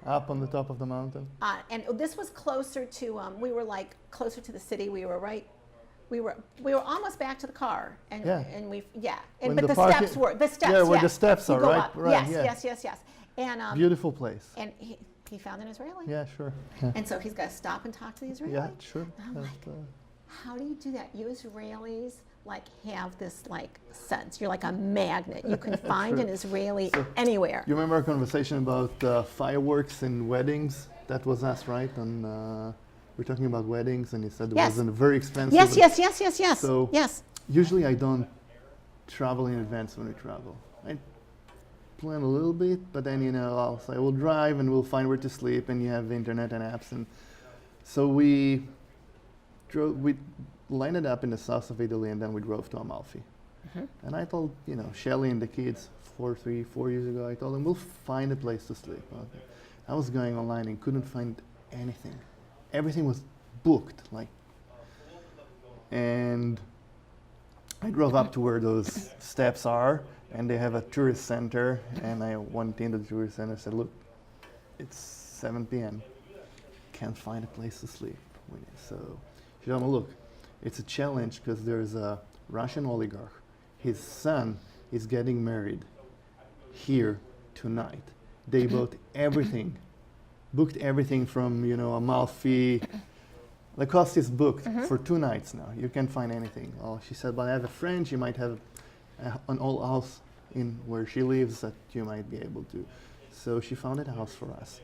Up on the top of the mountain? And this was closer to, we were like closer to the city. We were almost back to the car. And, Yeah. and we, When but the steps were, Yeah, where yes. the steps You are, go right? up. Right, Yes, yeah. yes. And, Beautiful place. and he found an Israeli. Yeah, sure. Yeah, And so he's got to stop and talk to the Israeli. yeah sure. And I'm like, how do you do that? You Israelis like have this like sense. You're like a magnet. You can find True. an Israeli So, anywhere. You remember our conversation about fireworks and weddings? That was us, right? And we're talking about weddings, and you said it Yes. wasn't very expensive. Yes. So yes. usually I don't travel in advance when we travel. I plan a little bit, but then I'll say we'll drive and we'll find where to sleep, and you have internet and apps, and so we landed up in the south of Italy, and then we drove to Amalfi. And I told Shelly and the kids 4 years ago, I told them we'll find a place to sleep. Okay. I was going online and couldn't find anything. Everything was booked, and I drove up to where those steps are, and they have a tourist center, and I went into the tourist center and said, look, it's 7 p.m. Can't find a place to sleep. So she told me, look, it's a challenge because there's a Russian oligarch. His son is getting married here tonight. They bought everything, booked everything from, Amalfi. The cost is booked for 2 nights now. You can't find anything. Oh, she said, but I have a friend. She might have an old house in where she lives that you might be able to. So she found a house for us,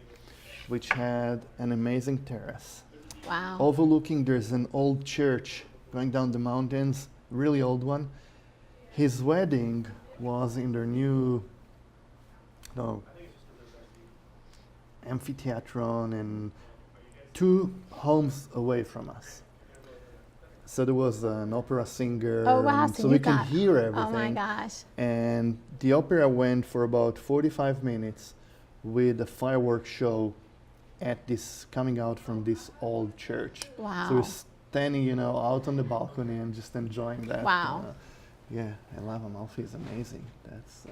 which had an amazing terrace. Wow. Overlooking, there's an old church going down the mountains, really old one. His wedding was in their new amphitheatron and 2 homes away from us. So there was an opera singer, Oh wow! so we can hear everything. Oh my gosh! And the opera went for about 45 minutes with a fireworks show coming out from this old church. Wow! So we're standing, out on the balcony and just enjoying that. Wow! Yeah, I love Amalfi. It's amazing. That's.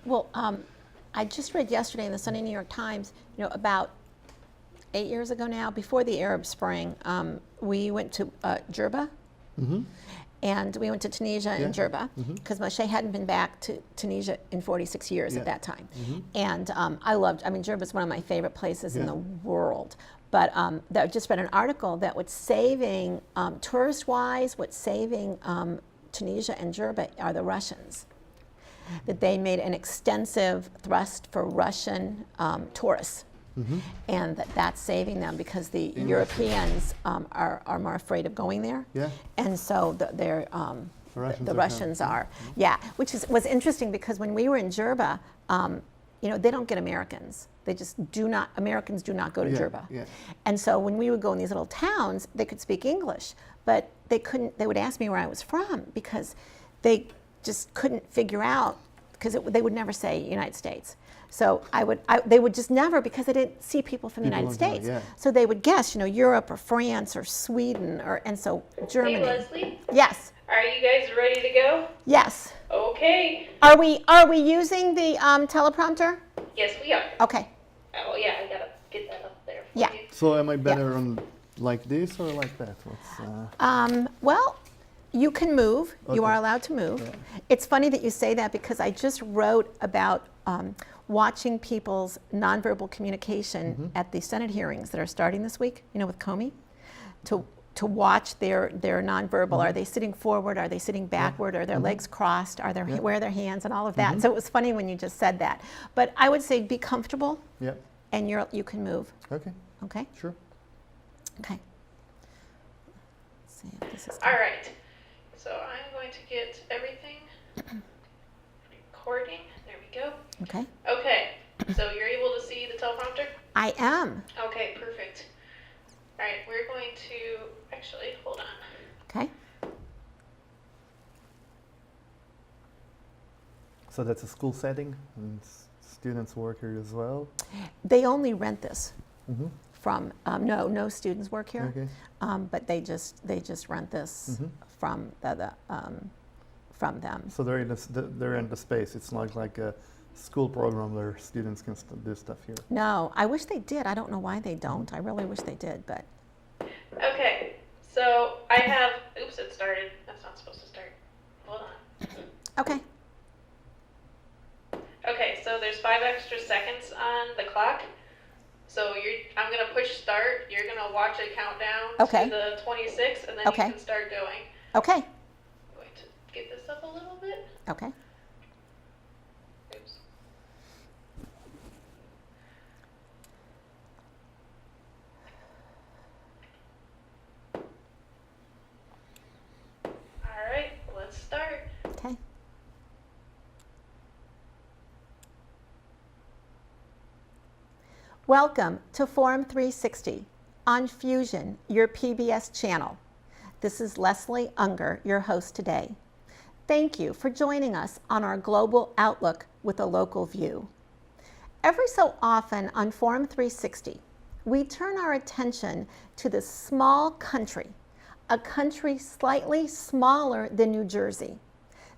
Well, I just read yesterday in the Sunday New York Times, about 8 years ago now, before the Arab Spring, we went to Jerba, and we went to Tunisia and Jerba, because Moshe hadn't been back to Tunisia in 46 years at that time. And Jerba is one of my favorite places in the world. But I just read an article that what's saving, tourist-wise, what's saving Tunisia and Jerba are the Russians. That they made an extensive thrust for Russian tourists. And that's saving them because the Europeans are more afraid of going there. Yeah. And so the Russians are. Yeah, which was interesting because when we were in Jerba, they don't get Americans. Americans do not go to Jerba. Yeah. And so when we would go in these little towns, they could speak English, but they would ask me where I was from because they just couldn't figure out, because they would never say United States. So they would just never, because they didn't see people from the United States. So they would guess, Europe or France or Sweden, and so Germany. Hey, Leslie? Yes. Are you guys ready to go? Yes. Okay. Are we using the teleprompter? Yes, we are. Okay. Oh, yeah, I gotta get that up there for you. So am I better on like this or like that? Well, you can move. Okay. You are allowed to move. Yeah. It's funny that you say that because I just wrote about watching people's nonverbal communication at the Senate hearings that are starting this week, with Comey, to watch their nonverbal. Are they sitting forward? Are they sitting backward? Are their legs crossed? Where are their hands and all of that? So it was funny when you just said that. But I would say be comfortable. Yeah. And you can move. Okay. Okay. Sure. Okay. Let's see if this is. All right. So I'm going to get everything recording. There we go. Okay. Okay. So you're able to see the teleprompter? I am. Okay, perfect. All right, we're going to actually hold on. Okay. So that's a school setting, and students work here as well? They only rent this from, no students work here, but they just rent this from them. So they're in the space. It's not like a school program where students can do stuff here. No, I wish they did. I don't know why they don't. I really wish they did, but Okay, so I have, oops, it started. That's not supposed to start. Hold on. okay. Okay, so there's 5 extra seconds on the clock. So I'm gonna push start. You're gonna watch it count down Okay. to the 26, and then Okay. you can start going. Okay. I'm going to get this up a little bit. Okay. Oops. All right, let's start. Okay. Welcome to Forum 360 on Fusion, your PBS channel. This is Leslie Ungar, your host today. Thank you for joining us on our global outlook with a local view. Every so often on Forum 360, we turn our attention to this small country, a country slightly smaller than New Jersey,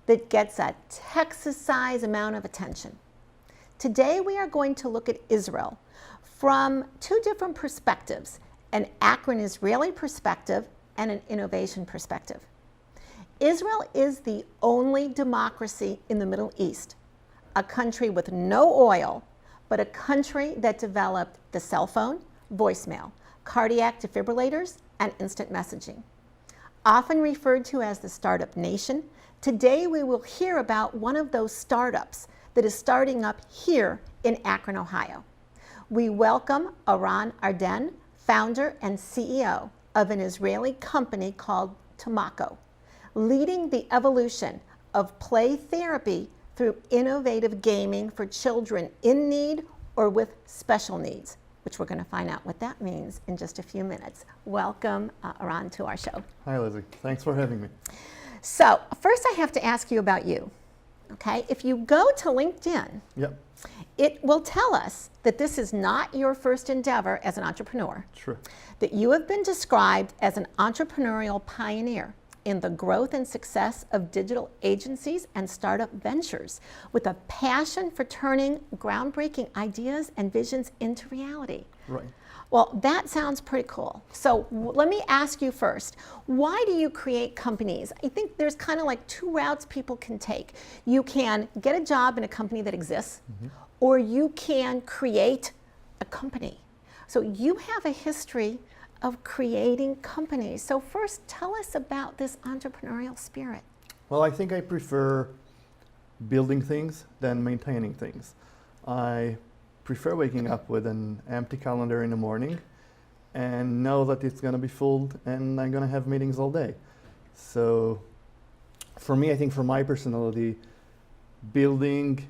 that gets a Texas-sized amount of attention. Today we are going to look at Israel from 2 different perspectives, an Akron-Israeli perspective and an innovation perspective. Israel is the only democracy in the Middle East, a country with no oil, but a country that developed the cell phone, voicemail, cardiac defibrillators, and instant messaging. Often referred to as the startup nation, today we will hear about one of those startups that is starting up here in Akron, Ohio. We welcome Eran Arden, founder and CEO of an Israeli company called Tomako, leading the evolution of play therapy through innovative gaming for children in need or with special needs, which we're going to find out what that means in just a few minutes. Welcome, Eran, to our show. Hi, Lizzie. Thanks for having me. So first I have to ask you about you, okay? If you go to LinkedIn, Yep, it will tell us that this is not your first endeavor as an entrepreneur, sure. that you have been described as an entrepreneurial pioneer in the growth and success of digital agencies and startup ventures with a passion for turning groundbreaking ideas and visions into reality. Right. Well, that sounds pretty cool. So let me ask you first, why do you create companies? I think there's kind of like 2 routes people can take. You can get a job in a company that exists, or you can create a company. So you have a history of creating companies. So first, tell us about this entrepreneurial spirit. Well, I think I prefer building things than maintaining things. I prefer waking up with an empty calendar in the morning and know that it's going to be full and I'm going to have meetings all day. So for me, I think for my personality, building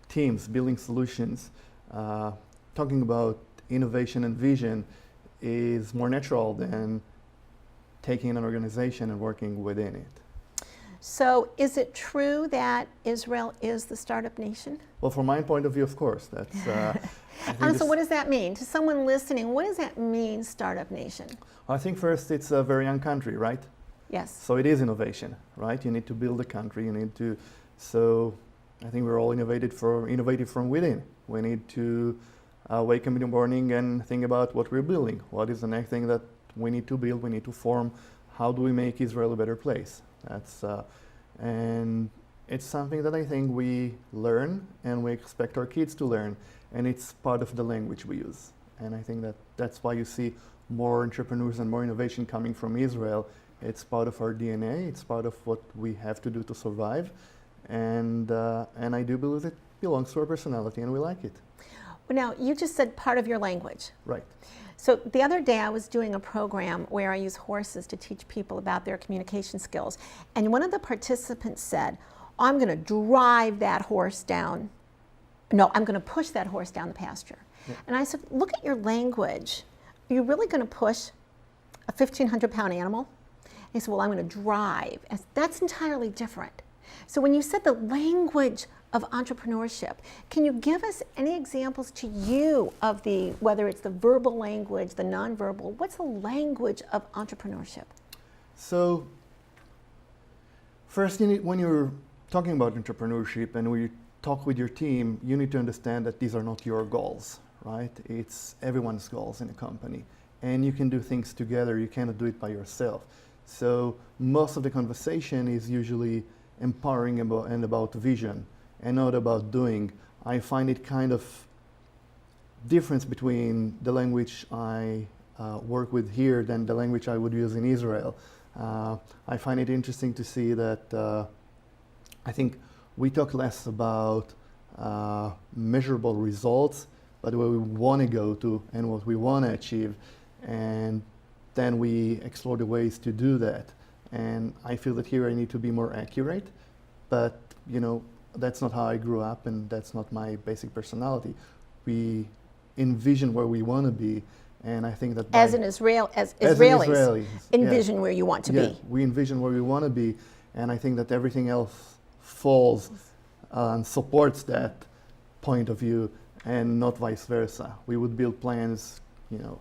teams, building solutions, talking about innovation and vision is more natural than taking an organization and working within it. So is it true that Israel is the startup nation? Well, from my point of view, of course, that's. I think So this- what does that mean? To someone listening, what does that mean, startup nation? I think first it's a very young country, right? Yes. So it is innovation, right? You need to build a country. You need to. So I think we're all innovative from within. We need to wake up in the morning and think about what we're building. What is the next thing that we need to build? We need to form. How do we make Israel a better place? That's and it's something that I think we learn and we expect our kids to learn, and it's part of the language we use. And I think that that's why you see more entrepreneurs and more innovation coming from Israel. It's part of our DNA. It's part of what we have to do to survive, and I do believe it belongs to our personality, and we like it. Well, now, you just said part of your language. Right. So the other day I was doing a program where I use horses to teach people about their communication skills. And one of the participants said, I'm going to drive that horse down. No, I'm going to push that horse down the pasture. Yeah. And I said, look at your language. Are you really going to push a 1,500-pound animal? And he said, well, I'm going to drive. And that's entirely different. So when you said the language of entrepreneurship, can you give us any examples to you of the, whether it's the verbal language, the nonverbal, what's the language of entrepreneurship? So first, when you're talking about entrepreneurship and we're talk with your team, you need to understand that these are not your goals, right? It's everyone's goals in a company. And you can do things together, you cannot do it by yourself. So most of the conversation is usually empowering about vision and not about doing. I find it kind of difference between the language I work with here than the language I would use in Israel. I find it interesting to see that I think we talk less about measurable results, but where we want to go to and what we want to achieve, and then we explore the ways to do that. And I feel that here I need to be more accurate, but you know, that's not how I grew up, and that's not my basic personality. We envision where we want to be, and I think that as Israelis envision where you want to be. We envision where we want to be, and I think that everything else falls and supports that point of view, and not vice versa. We would build plans, you know,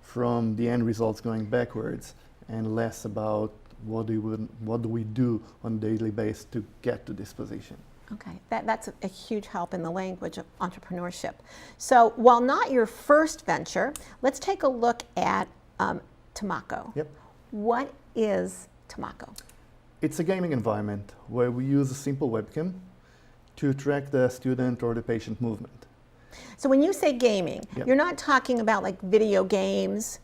from the end results going backwards, and less about what do we do on a daily basis to get to this position. Okay, that's a huge help in the language of entrepreneurship. So while not your first venture, let's take a look at Tamako. Yep. What is Tamako? It's a gaming environment where we use a simple webcam to track the student or the patient movement. So when you say gaming, Yep. you're not talking about like video games,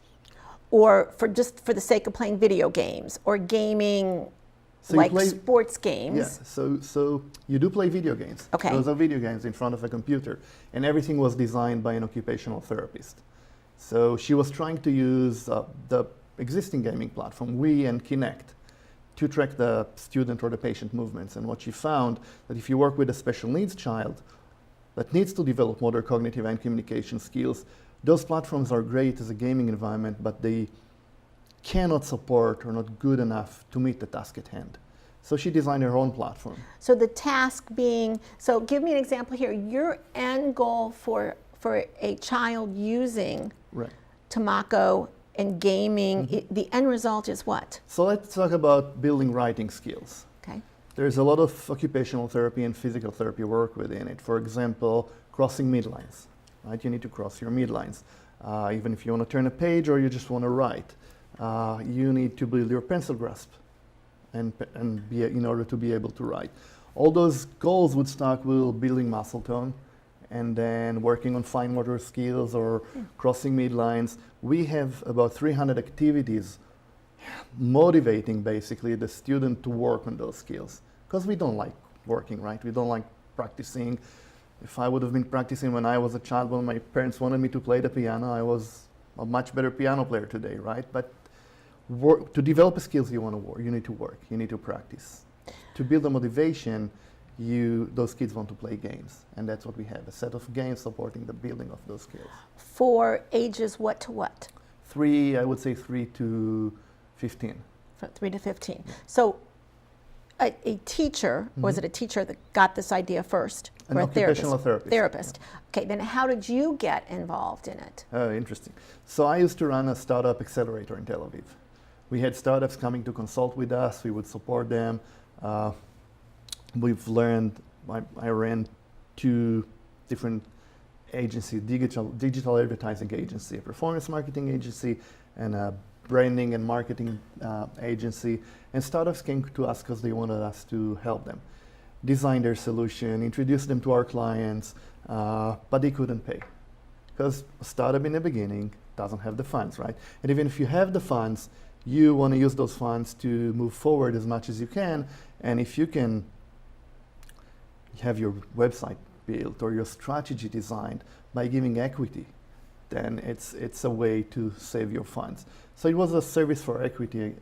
or just for the sake of playing video games, or gaming So you like play- sports games. Yeah, so you do play video games. Okay. Those are video games in front of a computer, and everything was designed by an occupational therapist. So she was trying to use the existing gaming platform, Wii and Kinect, to track the student or the patient movements. And what she found, that if you work with a special needs child that needs to develop motor, cognitive, and communication skills, those platforms are great as a gaming environment, but they cannot support or not good enough to meet the task at hand. So she designed her own platform. So the task being, so give me an example here. Your end goal for a child using Right. Tamako and gaming, the end result is what? So let's talk about building writing skills. Okay. There's a lot of occupational therapy and physical therapy work within it. For example, crossing midlines, right? You need to cross your midlines. Even if you want to turn a page or you just want to write, you need to build your pencil grasp and be, in order to be able to write. All those goals would start with building muscle tone and then working on fine motor skills or crossing midlines. We have about 300 activities motivating basically the student to work on those skills, because we don't like working, right? We don't like practicing. If I would have been practicing when I was a child, when my parents wanted me to play the piano, I was a much better piano player today, right? But to develop the skills you want to work, you need to work, you need to practice. To build the motivation, those kids want to play games, and that's what we have, a set of games supporting the building of those skills. For ages what to what? I would say 3 to 15. From 3 to 15. So a teacher, was it a teacher that got this idea first? An Or a occupational therapist. Therapist. Okay, then how did you get involved in it? Interesting. So I used to run a startup accelerator in Tel Aviv. We had startups coming to consult with us. We would support them. We've learned, I ran 2 different agencies, digital advertising agency, a performance marketing agency, and a branding and marketing agency. And startups came to us because they wanted us to help them design their solution, introduce them to our clients, but they couldn't pay. Because a startup in the beginning doesn't have the funds, right? And even if you have the funds, you want to use those funds to move forward as much as you can. And if you can have your website built or your strategy designed by giving equity, then it's a way to save your funds. So it was a service for equity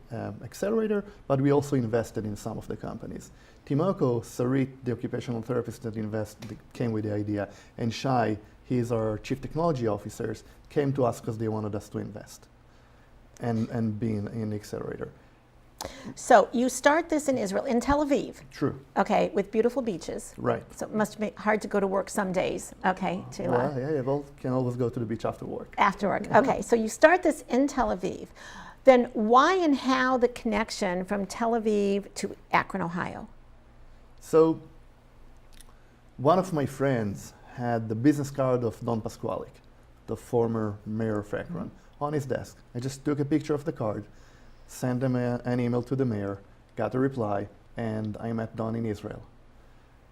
accelerator, but we also invested in some of the companies. Timoko, Sarit, the occupational therapist that came with the idea, and Shai, he's our chief technology officers, came to us because they wanted us to invest and be in the accelerator. So you start this in Israel, in Tel Aviv. True. Okay, with beautiful beaches. Right. So it must be hard to go to work some days. Okay, Well, can always go to the beach after work. after work. Okay, so you start this in Tel Aviv. Then why and how the connection from Tel Aviv to Akron, Ohio? So one of my friends had the business card of Don Pasquale, the former mayor of Akron, on his desk. I just took a picture of the card, sent him an email to the mayor, got a reply, and I met Don in Israel.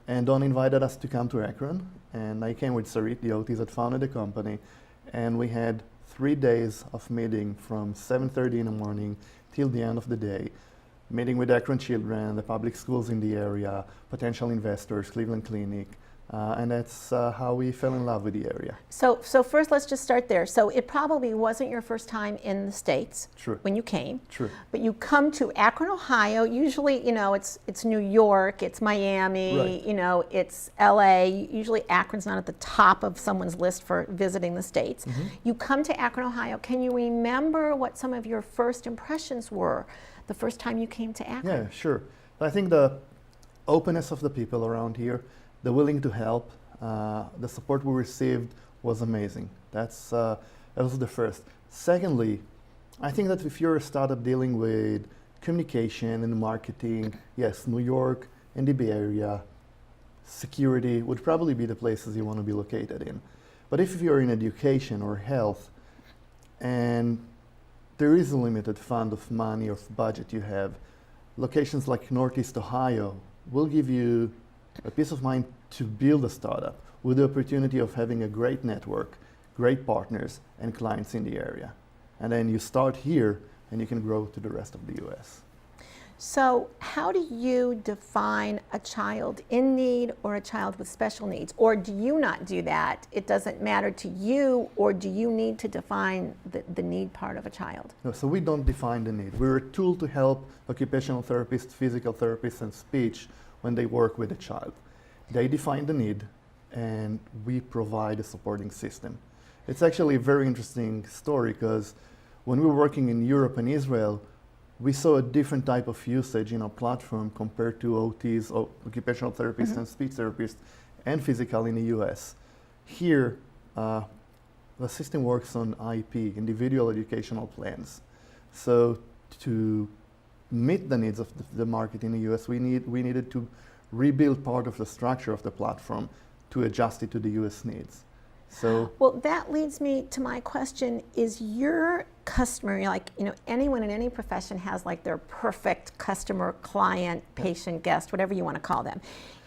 And Don invited us to come to Akron, and I came with Sarit, the OTs that founded the company, and we had 3 days of meeting from 7:30 in the morning till the end of the day, meeting with Akron children, the public schools in the area, potential investors, Cleveland Clinic, and that's how we fell in love with the area. So first, let's just start there. So it probably wasn't your first time in the States. True. When you came. True. But you come to Akron, Ohio. Usually, it's New York, it's Miami, Right. it's LA. Usually Akron's not at the top of someone's list for visiting the States. You come to Akron, Ohio. Can you remember what some of your first impressions were the first time you came to Akron? Yeah, sure. I think the openness of the people around here, the willing to help, the support we received was amazing. That was the first. Secondly, I think that if you're a startup dealing with communication and marketing, yes, New York and the Bay Area, security would probably be the places you want to be located in. But if you're in education or health, and there is a limited fund of money or budget you have, locations like Northeast Ohio will give you a peace of mind to build a startup with the opportunity of having a great network, great partners, and clients in the area. And then you start here and you can grow to the rest of the US. So how do you define a child in need or a child with special needs? Or do you not do that? It doesn't matter to you, or do you need to define the need part of a child? No, so we don't define the need. We're a tool to help occupational therapists, physical therapists, and speech when they work with a child. They define the need, and we provide a supporting system. It's actually a very interesting story because when we were working in Europe and Israel, we saw a different type of usage in our platform compared to OTs, or occupational therapists and speech therapists, and physical in the US. Here, the system works on IP, individual educational plans. So to meet the needs of the market in the US, we needed to rebuild part of the structure of the platform to adjust it to the US needs. So, well, that leads me to my question: is your customer, anyone in any profession has like their perfect customer, client, patient, guest, whatever you want to call them.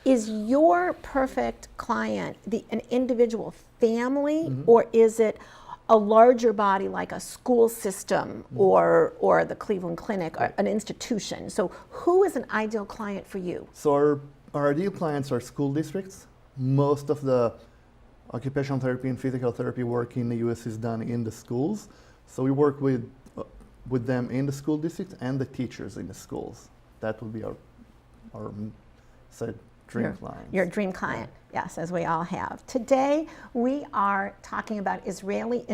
Is your perfect client an individual family, or is it a larger body like a school system or the Cleveland Clinic, or an institution? So who is an ideal client for you? So our ideal clients are school districts. Most of the occupational therapy and physical therapy work in the US is done in the schools. So we work with them in the school district and the teachers in the schools. That would be our dream client. Your dream client, yes, as we all have. Today we are talking about Israeli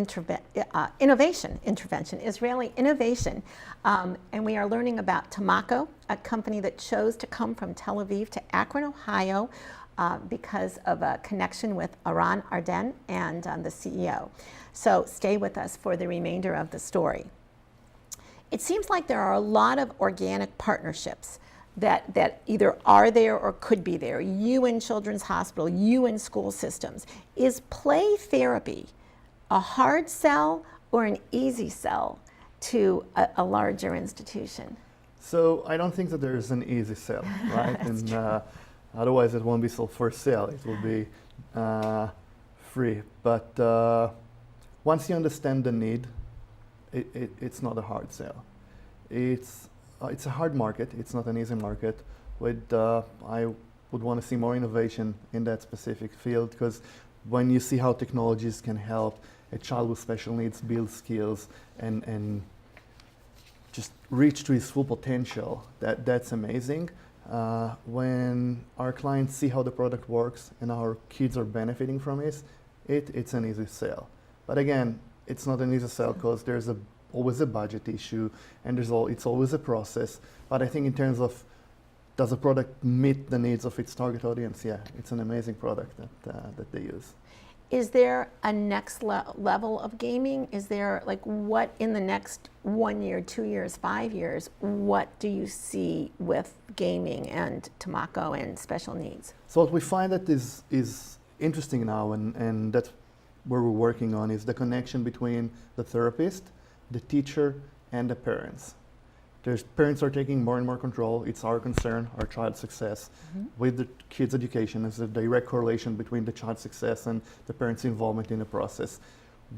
innovation, and we are learning about Tamako, a company that chose to come from Tel Aviv to Akron, Ohio, because of a connection with Aran Arden and the CEO. So stay with us for the remainder of the story. It seems like there are a lot of organic partnerships that either are there or could be there. You in Children's Hospital, you in school systems. Is play therapy a hard sell or an easy sell to a larger institution? So I don't think that there is an easy sell, right? And otherwise it won't be sold for sale. It will be free. But once you understand the need, it's not a hard sell. It's a hard market. It's not an easy market. I would want to see more innovation in that specific field, because when you see how technologies can help a child with special needs build skills and just reach to his full potential, that's amazing. When our clients see how the product works and our kids are benefiting from it, it's an easy sell. But again, it's not an easy sell because there's always a budget issue, and it's always a process. But I think in terms of, does a product meet the needs of its target audience? Yeah, it's an amazing product that they use. Is there a next level of gaming? Is there, like, what in the next 1 year, 2 years, 5 years, what do you see with gaming and Tomako and special needs? So what we find that is interesting now, and that's where we're working on, is the connection between the therapist, the teacher, and the parents. Parents are taking more and more control. It's our concern, our child's success with the kid's education. There's a direct correlation between the child's success and the parents' involvement in the process.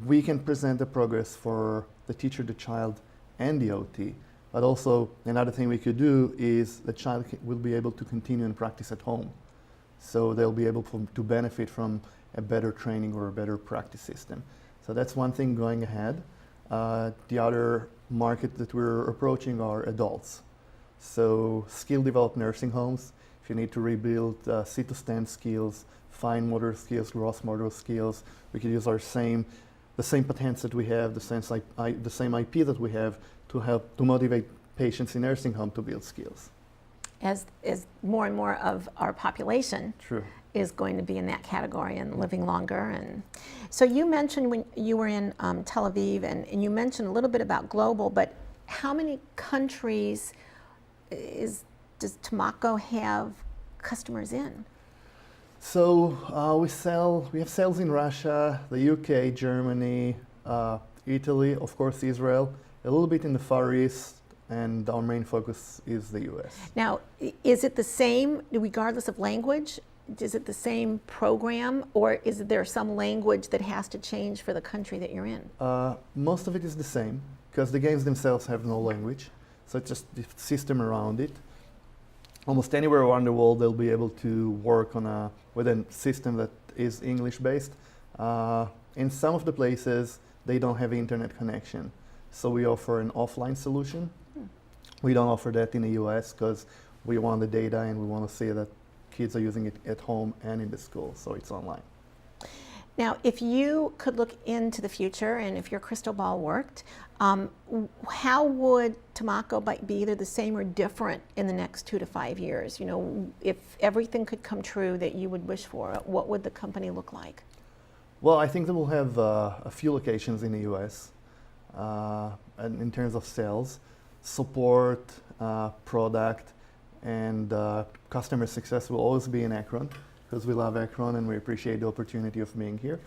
We can present the progress for the teacher, the child, and the OT. But also, another thing we could do is the child will be able to continue and practice at home. So they'll be able to benefit from a better training or a better practice system. So that's one thing going ahead. The other market that we're approaching are adults. So skill-developed nursing homes. If you need to rebuild sit-to-stand skills, fine motor skills, gross motor skills, we can use the same patents that we have, the same IP that we have to help to motivate patients in nursing home to build skills. As more and more of our population True. is going to be in that category and living longer. And so you mentioned when you were in Tel Aviv, and you mentioned a little bit about global, but how many countries does Tomako have customers in? So we have sales in Russia, the UK, Germany, Italy, of course Israel, a little bit in the Far East, and our main focus is the US. Now, is it the same regardless of language? Is it the same program, or is there some language that has to change for the country that you're in? Most of it is the same, because the games themselves have no language, so it's just the system around it. Almost anywhere around the world they'll be able to work with a system that is English-based. In some of the places they don't have internet connection, so we offer an offline solution. We don't offer that in the US because we want the data and we want to see that kids are using it at home and in the school, so it's online. Now, if you could look into the future and if your crystal ball worked, how would Tomako be either the same or different in the next 2 to 5 years? You know, if everything could come true that you would wish for, what would the company look like? Well, I think that we'll have a few locations in the US and in terms of sales, support, product, and customer success will always be in Akron, because we love Akron and we appreciate the opportunity of being here.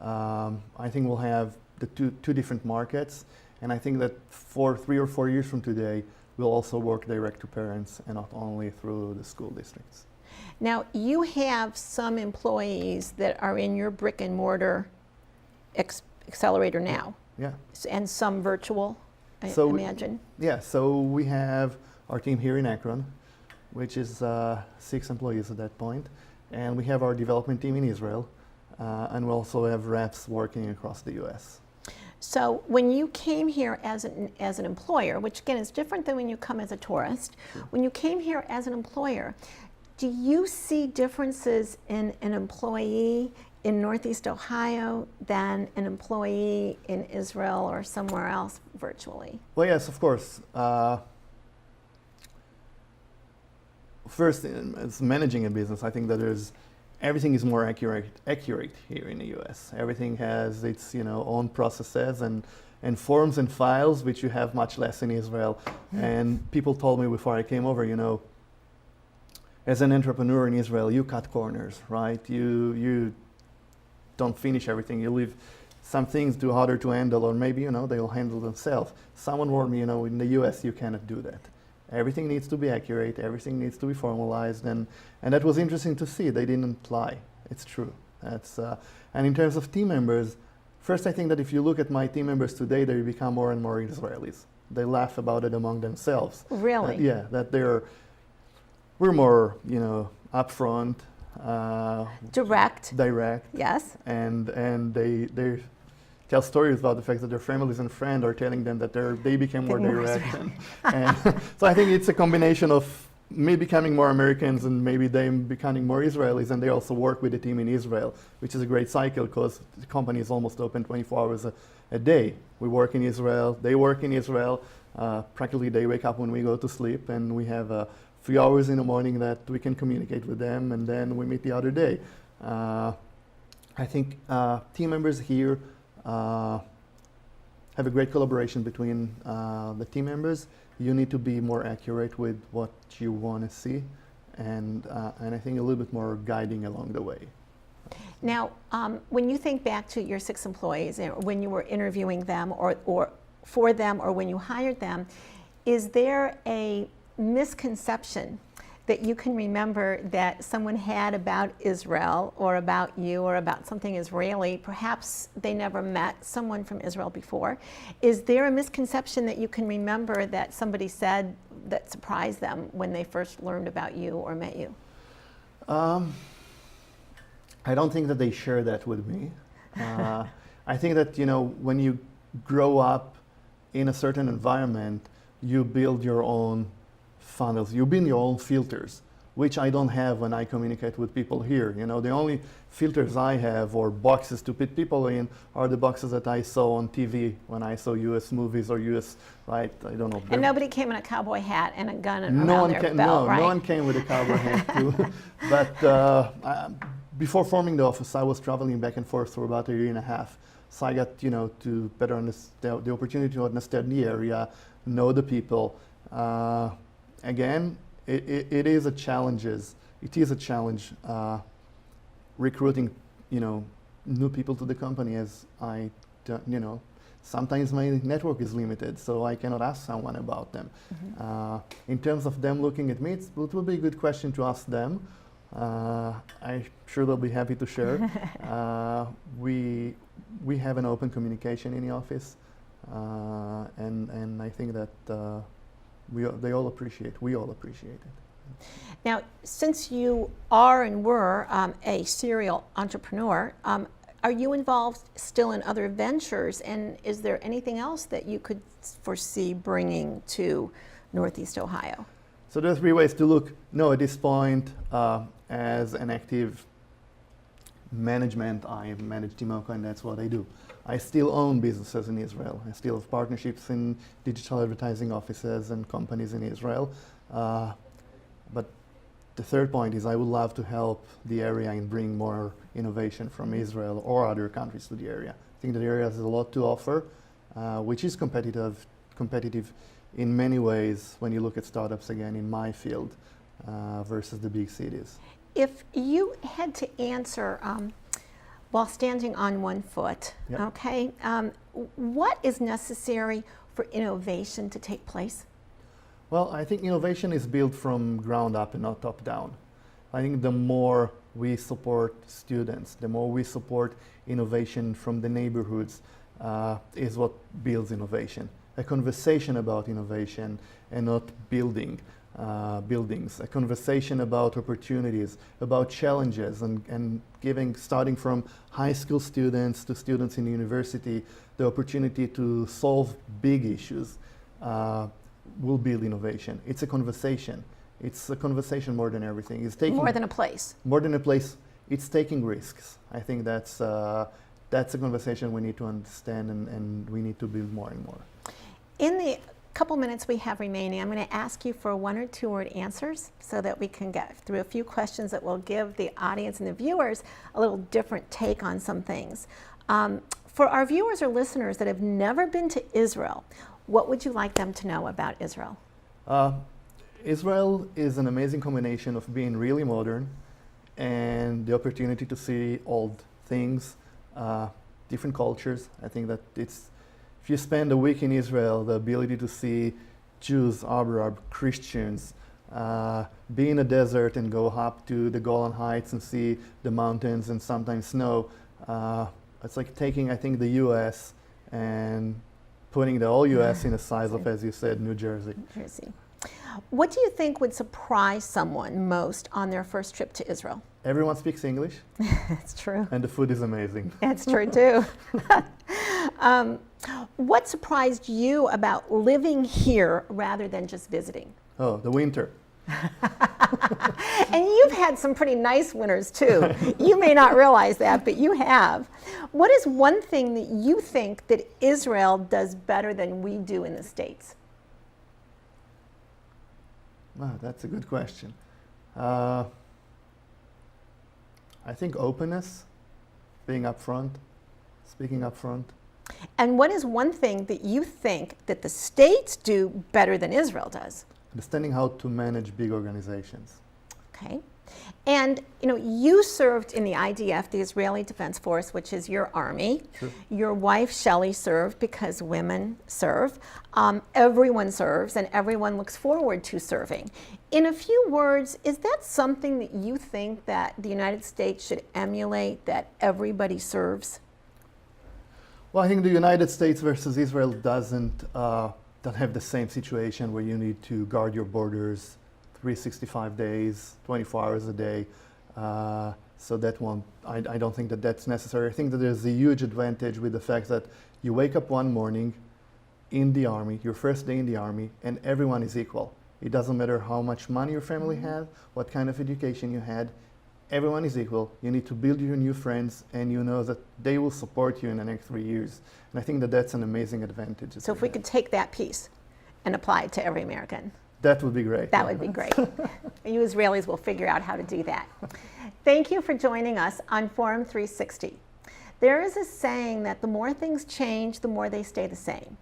I think we'll have the two different markets, and I think that for 3 or 4 years from today, we'll also work direct to parents and not only through the school districts. Now, you have some employees that are in your brick and mortar accelerator now. Yeah. And some virtual, I imagine. So we have our team here in Akron, which is 6 employees at that point. And we have our development team in Israel, and we also have reps working across the US. So when you came here as an employer, which again is different than when you come as a tourist, Sure. when you came here as an employer, do you see differences in an employee in Northeast Ohio than an employee in Israel or somewhere else virtually? Well, yes, of course. First, as managing a business, I think that everything is more accurate here in the US. Everything has its own processes and forms and files, which you have much less in Israel. And people told me before I came over, as an entrepreneur in Israel, you cut corners, right? You don't finish everything. You leave some things too harder to handle, or maybe they'll handle themselves. Someone warned me, in the US you cannot do that. Everything needs to be accurate, everything needs to be formalized, and that was interesting to see. They didn't lie. It's true. And in terms of team members, first I think that if you look at my team members today, they become more and more Israelis. They laugh about it among themselves. Really? That we're more, upfront. Direct. Yes. And they tell stories about the fact that their families and friends are telling them that they became more direct. And so I think it's a combination of me becoming more Americans and maybe them becoming more Israelis, and they also work with the team in Israel, which is a great cycle because the company is almost open 24 hours a day. We work in Israel, they work in Israel. Practically they wake up when we go to sleep, and we have a few hours in the morning that we can communicate with them, and then we meet the other day. I think team members here have a great collaboration between the team members. You need to be more accurate with what you want to see, and I think a little bit more guiding along the way. Now, when you think back to your 6 employees, when you were interviewing them or for them or when you hired them, is there a misconception that you can remember that someone had about Israel or about you or about something Israeli? Perhaps they never met someone from Israel before. Is there a misconception that you can remember that somebody said that surprised them when they first learned about you or met you? I don't think that they share that with me. I think that, you know, when you grow up in a certain environment, you build your own funnels, you build your own filters, which I don't have when I communicate with people here. You know, the only filters I have or boxes to put people in are the boxes that I saw on TV when I saw US movies or US, right? I don't know. And nobody came in a cowboy hat and a gun around No one their came, belt, no, right? no one came with a cowboy hat too. But before forming the office, I was traveling back and forth for about a year and a half. So I got, you know, to better understand the opportunity to understand the area, know the people. Again, it is a challenge. It is a challenge recruiting, you know, new people to the company. As I, you know, sometimes my network is limited, so I cannot ask someone about them. In terms of them looking at me, it would be a good question to ask them. I'm sure they'll be happy to share. We have an open communication in the office, and I think that we all appreciate it. Now, since you are and were a serial entrepreneur, are you involved still in other ventures, and is there anything else that you could foresee bringing to Northeast Ohio? So there are 3 ways to look. No, at this point, as an active management, I manage Timoco, and that's what I do. I still own businesses in Israel. I still have partnerships in digital advertising offices and companies in Israel. But the third point is I would love to help the area and bring more innovation from Israel or other countries to the area. I think that the area has a lot to offer, which is competitive in many ways when you look at startups again in my field versus the big cities. If you had to answer while standing on one foot, Yep. okay, what is necessary for innovation to take place? Well, I think innovation is built from ground up and not top down. I think the more we support students, the more we support innovation from the neighborhoods is what builds innovation. A conversation about innovation and not buildings, a conversation about opportunities, about challenges, and starting from high school students to students in university, the opportunity to solve big issues will build innovation. It's a conversation. It's a conversation more than everything. It's taking More than a place. More than a place. It's taking risks. I think that's a conversation we need to understand, and we need to build more and more. In the couple minutes we have remaining, I'm going to ask you for 1 or 2 word answers so that we can get through a few questions that will give the audience and the viewers a little different take on some things. For our viewers or listeners that have never been to Israel, what would you like them to know about Israel? Israel is an amazing combination of being really modern and the opportunity to see old things, different cultures. I think that if you spend a week in Israel, the ability to see Jews, Arab, Christians, be in a desert and go up to the Golan Heights and see the mountains and sometimes snow, it's like taking, I think, the U.S. and putting the whole U.S. in the size of, as you said, New Jersey. New Jersey. What do you think would surprise someone most on their first trip to Israel? Everyone speaks English. That's true. And the food is amazing. That's true too. What surprised you about living here rather than just visiting? Oh, the winter. And you've had some pretty nice winters too. You may not realize that, but you have. What is one thing that you think that Israel does better than we do in the States? Wow, that's a good question. I think openness. being upfront, speaking upfront. And what is one thing that you think that the states do better than Israel does? Understanding how to manage big organizations. Okay. And you served in the IDF, the Israeli Defense Force, which is your army. Sure. Your wife, Shelley, served because women serve. Everyone serves, and everyone looks forward to serving. In a few words, is that something that you think that the United States should emulate, that everybody serves? Well, I think the United States versus Israel doesn't have the same situation where you need to guard your borders 365 days, 24 hours a day. So that won't, I don't think that that's necessary. I think that there's a huge advantage with the fact that you wake up one morning in the army, your first day in the army, and everyone is equal. It doesn't matter how much money your family had, what kind of education you had, everyone is equal. You need to build your new friends, and you know that they will support you in the next 3 years. And I think that that's an amazing advantage. So if we could take that piece and apply it to every American. That would be great. That would be great. You Israelis will figure out how to do that. Thank you for joining us on Forum 360. There is a saying that the more things change, the more they stay the same.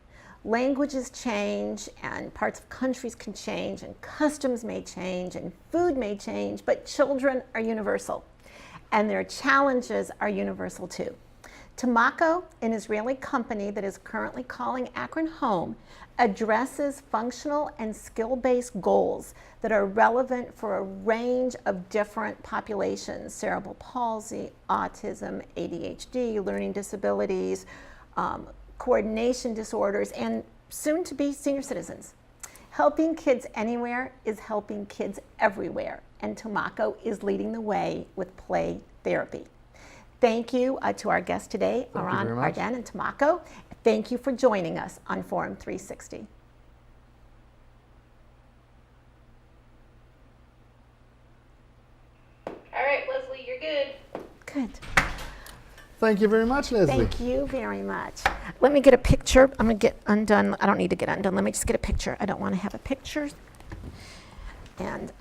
Languages change, and parts of countries can change, and customs may change, and food may change, but children are universal, and their challenges are universal too. Tomako, an Israeli company that is currently calling Akron home, addresses functional and skill-based goals that are relevant for a range of different populations: cerebral palsy, autism, ADHD, learning disabilities, coordination disorders, and soon to be senior citizens. Helping kids anywhere is helping kids everywhere, and Tomako is leading the way with play therapy. Thank you to our guests today, Aran, Arden, and Tomako. Thank you for joining us on Forum 360. All right, Leslie, you're good. Good. Thank you very much, Leslie. Thank you very much. Let me get a picture. I'm going to get undone. I don't need to get undone. Let me just get a picture. I don't want to have a picture. And